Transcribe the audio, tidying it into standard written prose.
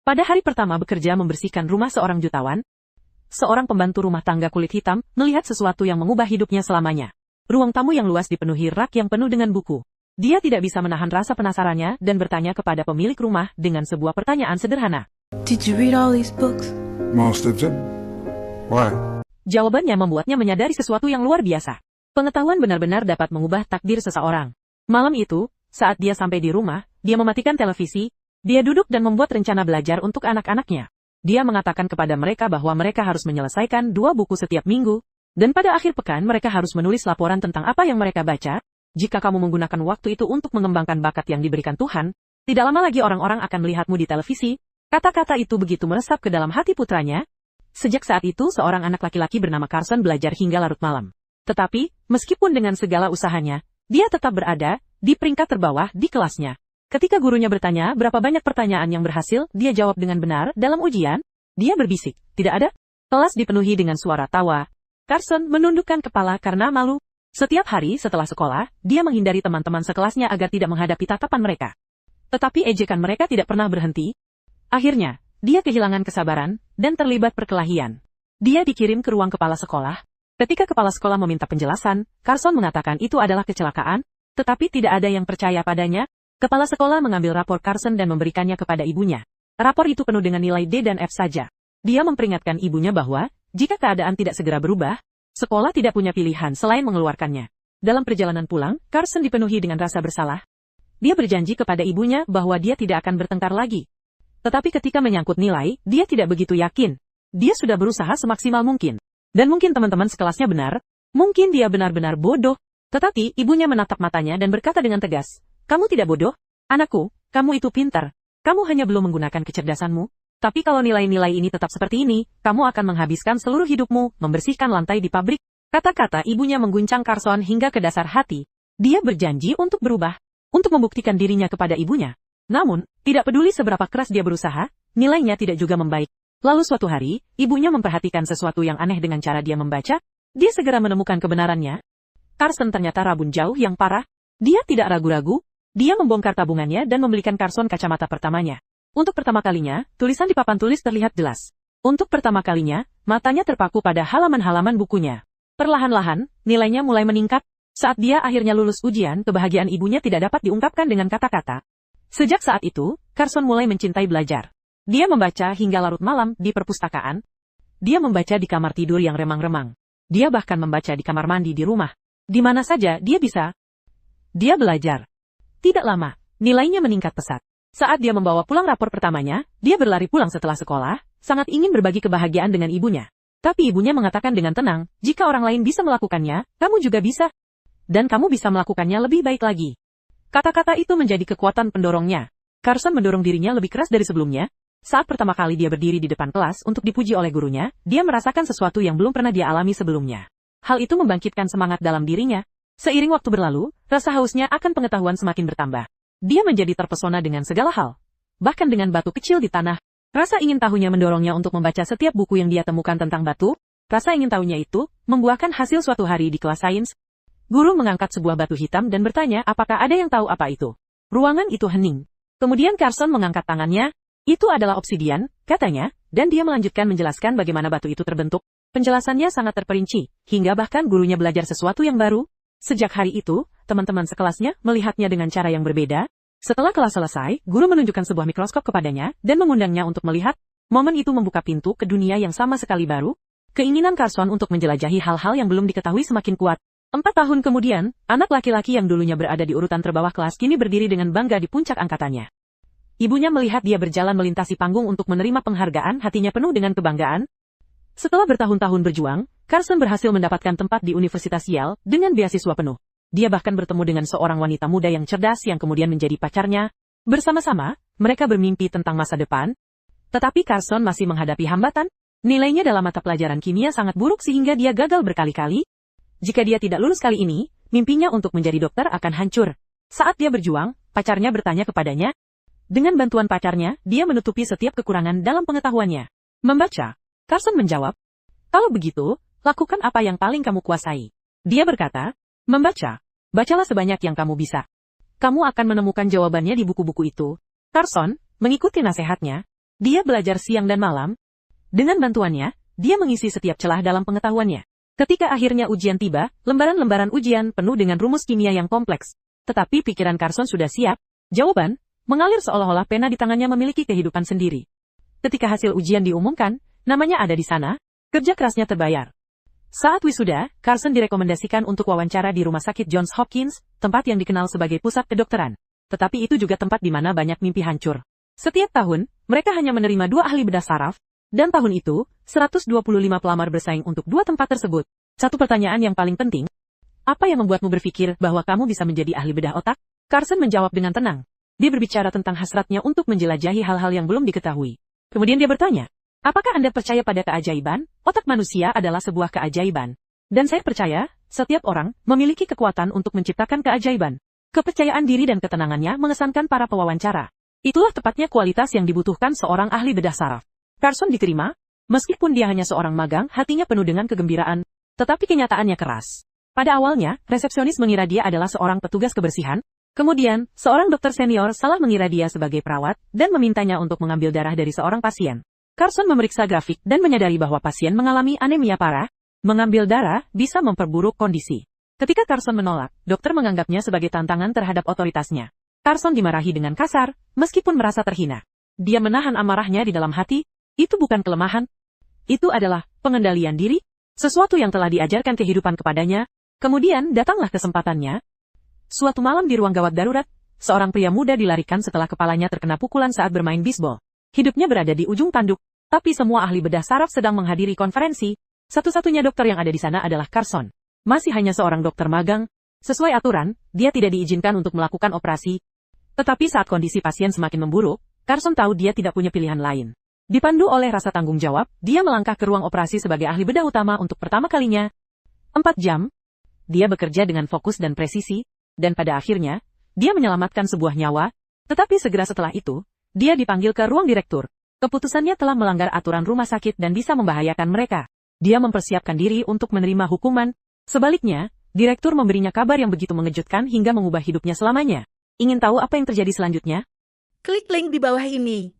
Pada hari pertama bekerja membersihkan rumah seorang jutawan, seorang pembantu rumah tangga kulit hitam melihat sesuatu yang mengubah hidupnya selamanya. Ruang tamu yang luas dipenuhi rak yang penuh dengan buku. Dia tidak bisa menahan rasa penasarannya dan bertanya kepada pemilik rumah dengan sebuah pertanyaan sederhana. Did you read all these books? Most of them. Why? Jawabannya membuatnya menyadari sesuatu yang luar biasa. Pengetahuan benar-benar dapat mengubah takdir seseorang. Malam itu, saat dia sampai di rumah, dia mematikan televisi, dia duduk dan membuat rencana belajar untuk anak-anaknya. Dia mengatakan kepada mereka bahwa mereka harus menyelesaikan 2 buku setiap minggu, dan pada akhir pekan mereka harus menulis laporan tentang apa yang mereka baca. Jika kamu menggunakan waktu itu untuk mengembangkan bakat yang diberikan Tuhan, tidak lama lagi orang-orang akan melihatmu di televisi. Kata-kata itu begitu meresap ke dalam hati putranya. Sejak saat itu seorang anak laki-laki bernama Carson belajar hingga larut malam. Tetapi, meskipun dengan segala usahanya, dia tetap berada di peringkat terbawah di kelasnya. Ketika gurunya bertanya berapa banyak pertanyaan yang berhasil dia jawab dengan benar dalam ujian, dia berbisik, "Tidak ada." Kelas dipenuhi dengan suara tawa. Carson menundukkan kepala karena malu. Setiap hari setelah sekolah, dia menghindari teman-teman sekelasnya agar tidak menghadapi tatapan mereka. Tetapi ejekan mereka tidak pernah berhenti. Akhirnya, dia kehilangan kesabaran dan terlibat perkelahian. Dia dikirim ke ruang kepala sekolah. Ketika kepala sekolah meminta penjelasan, Carson mengatakan itu adalah kecelakaan, tetapi tidak ada yang percaya padanya. Kepala sekolah mengambil rapor Carson dan memberikannya kepada ibunya. Rapor itu penuh dengan nilai D dan F saja. Dia memperingatkan ibunya bahwa, jika keadaan tidak segera berubah, sekolah tidak punya pilihan selain mengeluarkannya. Dalam perjalanan pulang, Carson dipenuhi dengan rasa bersalah. Dia berjanji kepada ibunya bahwa dia tidak akan bertengkar lagi. Tetapi ketika menyangkut nilai, dia tidak begitu yakin. Dia sudah berusaha semaksimal mungkin. Dan mungkin teman-teman sekelasnya benar. Mungkin dia benar-benar bodoh. Tetapi ibunya menatap matanya dan berkata dengan tegas, "Kamu tidak bodoh, anakku, kamu itu pintar. Kamu hanya belum menggunakan kecerdasanmu. Tapi kalau nilai-nilai ini tetap seperti ini, kamu akan menghabiskan seluruh hidupmu membersihkan lantai di pabrik." Kata-kata ibunya mengguncang Carson hingga ke dasar hati. Dia berjanji untuk berubah, untuk membuktikan dirinya kepada ibunya. Namun, tidak peduli seberapa keras dia berusaha, nilainya tidak juga membaik. Lalu suatu hari, ibunya memperhatikan sesuatu yang aneh dengan cara dia membaca. Dia segera menemukan kebenarannya. Carson ternyata rabun jauh yang parah. Dia tidak ragu-ragu. Dia membongkar tabungannya dan membelikan Carson kacamata pertamanya. Untuk pertama kalinya, tulisan di papan tulis terlihat jelas. Untuk pertama kalinya, matanya terpaku pada halaman-halaman bukunya. Perlahan-lahan, nilainya mulai meningkat. Saat dia akhirnya lulus ujian, kebahagiaan ibunya tidak dapat diungkapkan dengan kata-kata. Sejak saat itu, Carson mulai mencintai belajar. Dia membaca hingga larut malam di perpustakaan. Dia membaca di kamar tidur yang remang-remang. Dia bahkan membaca di kamar mandi di rumah. Di mana saja dia bisa. Dia belajar. Tidak lama, nilainya meningkat pesat. Saat dia membawa pulang rapor pertamanya, dia berlari pulang setelah sekolah, sangat ingin berbagi kebahagiaan dengan ibunya. Tapi ibunya mengatakan dengan tenang, "Jika orang lain bisa melakukannya, kamu juga bisa. Dan kamu bisa melakukannya lebih baik lagi." Kata-kata itu menjadi kekuatan pendorongnya. Carson mendorong dirinya lebih keras dari sebelumnya. Saat pertama kali dia berdiri di depan kelas untuk dipuji oleh gurunya, dia merasakan sesuatu yang belum pernah dia alami sebelumnya. Hal itu membangkitkan semangat dalam dirinya. Seiring waktu berlalu, rasa hausnya akan pengetahuan semakin bertambah. Dia menjadi terpesona dengan segala hal. Bahkan dengan batu kecil di tanah. Rasa ingin tahunya mendorongnya untuk membaca setiap buku yang dia temukan tentang batu. Rasa ingin tahunya itu membuahkan hasil suatu hari di kelas sains. Guru mengangkat sebuah batu hitam dan bertanya apakah ada yang tahu apa itu. Ruangan itu hening. Kemudian Carson mengangkat tangannya. "Itu adalah obsidian," katanya, dan dia melanjutkan menjelaskan bagaimana batu itu terbentuk. Penjelasannya sangat terperinci, hingga bahkan gurunya belajar sesuatu yang baru. Sejak hari itu, teman-teman sekelasnya melihatnya dengan cara yang berbeda. Setelah kelas selesai, guru menunjukkan sebuah mikroskop kepadanya dan mengundangnya untuk melihat. Momen itu membuka pintu ke dunia yang sama sekali baru. Keinginan Carson untuk menjelajahi hal-hal yang belum diketahui semakin kuat. 4 tahun kemudian, anak laki-laki yang dulunya berada di urutan terbawah kelas kini berdiri dengan bangga di puncak angkatannya. Ibunya melihat dia berjalan melintasi panggung untuk menerima penghargaan, hatinya penuh dengan kebanggaan. Setelah bertahun-tahun berjuang, Carson berhasil mendapatkan tempat di Universitas Yale dengan beasiswa penuh. Dia bahkan bertemu dengan seorang wanita muda yang cerdas yang kemudian menjadi pacarnya. Bersama-sama, mereka bermimpi tentang masa depan. Tetapi Carson masih menghadapi hambatan. Nilainya dalam mata pelajaran kimia sangat buruk sehingga dia gagal berkali-kali. Jika dia tidak lulus kali ini, mimpinya untuk menjadi dokter akan hancur. Saat dia berjuang, pacarnya bertanya kepadanya. Dengan bantuan pacarnya, dia menutupi setiap kekurangan dalam pengetahuannya. Membaca. Carson menjawab, "Kalau begitu, lakukan apa yang paling kamu kuasai." Dia berkata, "Membaca. Bacalah sebanyak yang kamu bisa. Kamu akan menemukan jawabannya di buku-buku itu." Carson mengikuti nasihatnya. Dia belajar siang dan malam. Dengan bantuannya, dia mengisi setiap celah dalam pengetahuannya. Ketika akhirnya ujian tiba, lembaran-lembaran ujian penuh dengan rumus kimia yang kompleks. Tetapi pikiran Carson sudah siap. Jawaban mengalir seolah-olah pena di tangannya memiliki kehidupan sendiri. Ketika hasil ujian diumumkan, namanya ada di sana, kerja kerasnya terbayar. Saat wisuda, Carson direkomendasikan untuk wawancara di Rumah Sakit Johns Hopkins, tempat yang dikenal sebagai pusat kedokteran. Tetapi itu juga tempat di mana banyak mimpi hancur. Setiap tahun, mereka hanya menerima 2 ahli bedah saraf, dan tahun itu, 125 pelamar bersaing untuk 2 tempat tersebut. Satu pertanyaan yang paling penting, apa yang membuatmu berpikir bahwa kamu bisa menjadi ahli bedah otak? Carson menjawab dengan tenang. Dia berbicara tentang hasratnya untuk menjelajahi hal-hal yang belum diketahui. Kemudian dia bertanya, apakah Anda percaya pada keajaiban? Otak manusia adalah sebuah keajaiban. Dan saya percaya, setiap orang memiliki kekuatan untuk menciptakan keajaiban. Kepercayaan diri dan ketenangannya mengesankan para pewawancara. Itulah tepatnya kualitas yang dibutuhkan seorang ahli bedah saraf. Carson diterima, meskipun dia hanya seorang magang, hatinya penuh dengan kegembiraan, tetapi kenyataannya keras. Pada awalnya, resepsionis mengira dia adalah seorang petugas kebersihan, kemudian, seorang dokter senior salah mengira dia sebagai perawat, dan memintanya untuk mengambil darah dari seorang pasien. Carson memeriksa grafik dan menyadari bahwa pasien mengalami anemia parah, mengambil darah bisa memperburuk kondisi. Ketika Carson menolak, dokter menganggapnya sebagai tantangan terhadap otoritasnya. Carson dimarahi dengan kasar, meskipun merasa terhina. Dia menahan amarahnya di dalam hati. Itu bukan kelemahan. Itu adalah pengendalian diri, sesuatu yang telah diajarkan kehidupan kepadanya. Kemudian datanglah kesempatannya. Suatu malam di ruang gawat darurat, seorang pria muda dilarikan setelah kepalanya terkena pukulan saat bermain bisbol. Hidupnya berada di ujung tanduk, tapi semua ahli bedah saraf sedang menghadiri konferensi. Satu-satunya dokter yang ada di sana adalah Carson. Masih hanya seorang dokter magang. Sesuai aturan, dia tidak diizinkan untuk melakukan operasi. Tetapi saat kondisi pasien semakin memburuk, Carson tahu dia tidak punya pilihan lain. Dipandu oleh rasa tanggung jawab, dia melangkah ke ruang operasi sebagai ahli bedah utama untuk pertama kalinya. 4 jam. Dia bekerja dengan fokus dan presisi, dan pada akhirnya, dia menyelamatkan sebuah nyawa. Tetapi segera setelah itu, dia dipanggil ke ruang direktur. Keputusannya telah melanggar aturan rumah sakit dan bisa membahayakan mereka. Dia mempersiapkan diri untuk menerima hukuman. Sebaliknya, direktur memberinya kabar yang begitu mengejutkan hingga mengubah hidupnya selamanya. Ingin tahu apa yang terjadi selanjutnya? Klik link di bawah ini.